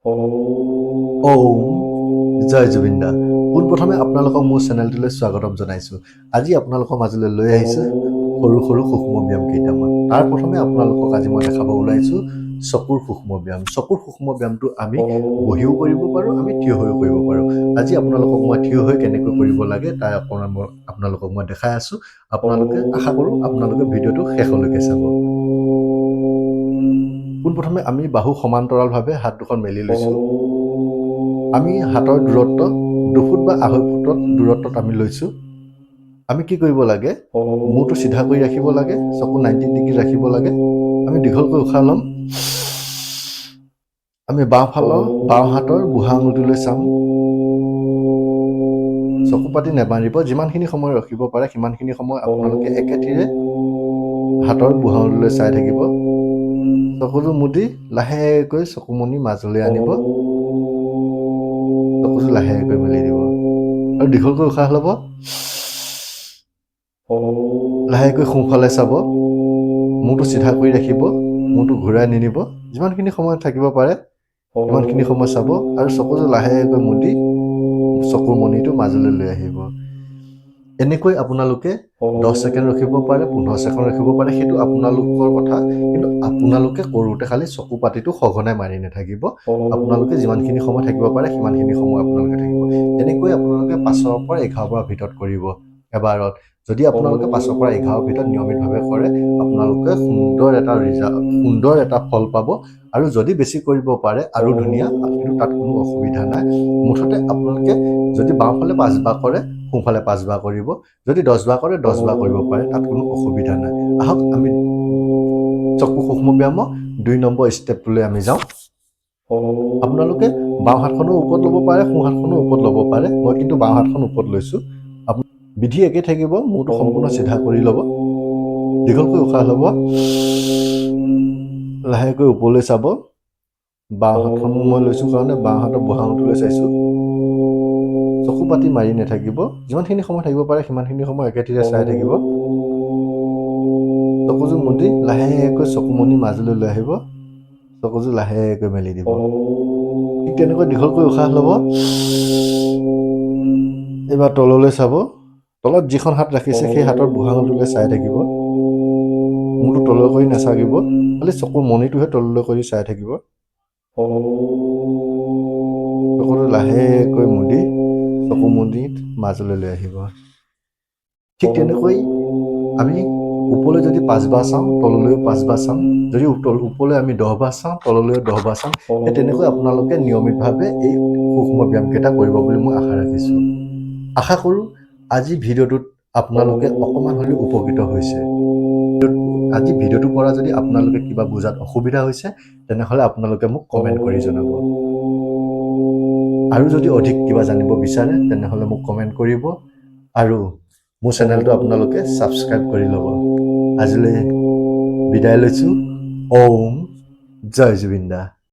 ওম জয় জুবিন্দা। পোনপ্ৰথমে আপোনালোকক মোৰ চেনেলটোলৈ স্বাগতম জনাইছোঁ। আজি আপোনালোকৰ মাজলৈ লৈ আহিছোঁ সৰু সৰু সূক্ষ্ম ব্যায়াম কেইটামান। তাৰ প্ৰথমে আপোনালোকক আজি মই দেখাব ওলাইছোঁ চকুৰ সূক্ষ্ম ব্যায়াম। চকুৰ সূক্ষ্ম ব্যায়ামটো আমি বহিও কৰিব পাৰোঁ, আমি থিয় হৈও কৰিব পাৰোঁ। আজি আপোনালোকক মই থিয় হৈ কেনেকৈ কৰিব লাগে তাৰ আপোনালোকক মই দেখাই আছোঁ। আপোনালোকে আশা কৰোঁ আপোনালোকে ভিডিঅ'টো শেষলৈকে চাব। পোনপ্ৰথমে আমি বাহু সমান্তৰালভাৱে হাত দুখন মেলি লৈছোঁ। আমি হাতৰ দূৰত্ব 2 ফুট বা 2.5 ফুটত দূৰত্বত আমি লৈছোঁ। আমি কি কৰিব লাগে, মূৰটো চিধা কৰি ৰাখিব লাগে, চকু 90 ডিগ্ৰী ৰাখিব লাগে। আমি দীঘলকৈ উশাহ ল'ম। আমি বাওঁ হাতৰ বুঢ়া আঙুলিটোলৈ চাম। চকু পাতি নেমাৰিব, যিমানখিনি সময় ৰখিব পাৰে সিমানখিনি সময় আপোনালোকে একেথিৰে হাতৰ বুঢ়া আঙুলিলৈ চাই থাকিব। চকুটো মুদি লাহেকৈ চকুমনি মাজলৈ আনিব, চকুটো লাহেকৈ মেলি দিব আৰু দীঘলকৈ উশাহ ল'ব। লাহেকৈ সোঁফালে চাব, মূৰটো চিধা কৰি ৰাখিব, মূৰটো ঘূৰাই নিনিব। যিমানখিনি সময় থাকিব পাৰে সিমানখিনি সময় চাব আৰু চকুটো লাহেকৈ মুদি চকুৰ মণিটো মাজলৈ লৈ আহিব। এনেকৈ আপোনালোকে 10 ছেকেণ্ড ৰখিব পাৰে, 15 ছেকেণ্ড ৰখিব পাৰে, সেইটো আপোনালোকৰ কথা। কিন্তু আপোনালোকে কৰোঁতে খালি চকু পাতিটো সঘনাই মাৰি নাথাকিব। আপোনালোকে যিমানখিনি সময় থাকিব পাৰে সিমানখিনি সময় আপোনালোকে থাকিব। এনেকৈ আপোনালোকে 5ৰ পৰা 11বাৰ ভিতৰত কৰিব এবাৰত। যদি আপোনালোকে 5ৰ পৰা 11ৰ ভিতৰত নিয়মিতভাৱে কৰে, আপোনালোকে সুন্দৰ এটা ফল পাব। আৰু যদি বেছি কৰিব পাৰে আৰু ধুনীয়া, কিন্তু তাত কোনো অসুবিধা নাই। মুঠতে আপোনালোকে যদি বাওঁফালে 5 বাৰ কৰে, সোঁফালে 5 বাৰ কৰিব। যদি 10 বাৰ কৰে 10 বাৰ কৰিব পাৰে, তাত কোনো অসুবিধা নাই। আহক আমি চকু সূক্ষ্ম ব্যায়ামৰ 2 নম্বৰ ষ্টেপটোলৈ আমি যাওঁ। আপোনালোকে বাওঁ হাতখনো ওপৰত ল'ব পাৰে, সোঁ হাতখনো ওপৰত ল'ব পাৰে। মই কিন্তু বাওঁ হাতখন ওপৰত লৈছোঁ। বিধি একে থাকিব, মূৰটো সম্পূৰ্ণ চিধা কৰি ল'ব, দীঘলকৈ উশাহ ল'ব, লাহেকৈ ওপৰলৈ চাব। বাওঁ হাতখন মই লৈছোঁ কাৰণে বাওঁ হাতৰ বুঢ়া আঙুলিটোলৈ চাইছোঁ। চকু পাতি মাৰি নাথাকিব, যিমানখিনি সময় থাকিব পাৰে সিমানখিনি সময় একেথিৰে চাই থাকিব। চকুযোৰ মুদি লাহেকৈ চকুমনি মাজলৈ লৈ আহিব, চকুযোৰ লাহেকৈ মেলি দিব। ঠিক তেনেকৈ দীঘলকৈ উশাহ ল'ব। এইবাৰ তললৈ চাব, তলত যিখন হাত ৰাখিছে সেই হাতৰ বুঢ়া আঙুলিটোলৈ চাই থাকিব। মূৰটো তললৈ কৰি নাচাগিব, খালি চকুৰ মণিটোহে তললৈ কৰি চাই থাকিব। চকুটো লাহেকৈ মুদি চকু মুদিত মাজলৈ লৈ আহিব। ঠিক তেনেকৈ আমি ওপৰলৈ যদি 5 বাৰ চাওঁ, তললৈও 5 বাৰ চাম। যদি ওপৰলৈ আমি 10 বাৰ চাওঁ, তললৈও 10 বাৰ চাম। সেই তেনেকৈ আপোনালোকে নিয়মিতভাৱে এই সূক্ষ্ম ব্যায়ামকেইটা কৰিব বুলি মই আশা ৰাখিছোঁ। আশা কৰোঁ আজি ভিডিঅ'টোত আপোনালোকে অকণমান হ'লেও উপকৃত হৈছে। আজি ভিডিঅ'টোৰ পৰা যদি আপোনালোকে কিবা বুজাত অসুবিধা হৈছে, তেনেহ'লে আপোনালোকে মোক কমেণ্ট কৰি জনাব। আৰু যদি অধিক কিবা জানিব বিচাৰে তেনেহ'লে মোক কমেণ্ট কৰিব আৰু মোৰ চেনেলটো আপোনালোকে ছাবস্ক্ৰাইব কৰি ল'ব। আজিলৈ বিদায় লৈছোঁ। ওম জয় জুবিন্দা।